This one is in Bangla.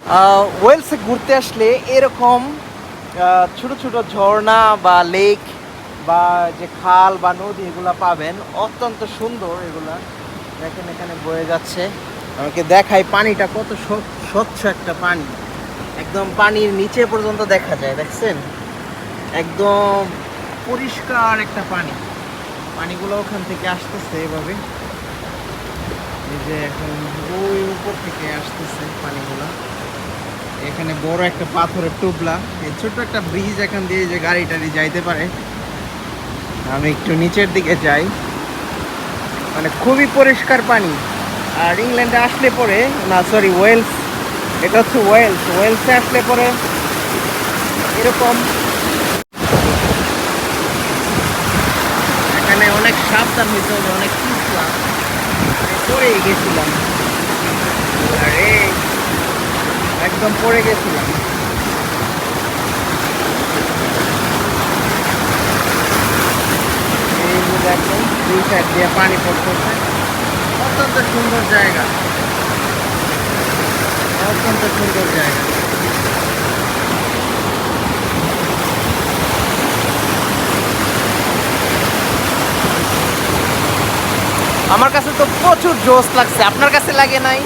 ওয়েলসে ঘুরতে আসলে এরকম ছোট ছোট ঝর্ণা বা লেক বা যে খাল বা নদী এগুলো পাবেন, অত্যন্ত সুন্দর এগুলা। দেখেন এখানে বয়ে যাচ্ছে, আমাকে দেখাই পানিটা কত স্বচ্ছ একটা পানি, একদম পানির নিচে পর্যন্ত দেখা যায়, দেখছেন একদম পরিষ্কার একটা পানি। পানিগুলো ওখান থেকে আসতেছে এভাবে, এই যে এখন ওই উপর থেকে আসতেছে পানিগুলা। এখানে বড় একটা পাথরের টুবলা, এই ছোট্ট একটা ব্রিজ এখান দিয়ে যে গাড়ি টাড়ি যাইতে পারে। আমি একটু নিচের দিকে যাই, মানে খুবই পরিষ্কার পানি। আর ইংল্যান্ডে আসলে পরে, না সরি ওয়েলস, এটা হচ্ছে ওয়েলস, ওয়েলসে আসলে পরে এরকম এখানে অনেক সাবধান হইতে হবে, অনেক পিছলা পড়েই গেছিলাম, আরে একদম পড়ে গেছিলাম। এই যে দেখুন দুই সাইড দিয়ে পানি পড়তেছে, অত্যন্ত সুন্দর জায়গা, অত্যন্ত সুন্দর জায়গা। আমার কাছে তো প্রচুর জোশ লাগছে, আপনার কাছে লাগে নাই?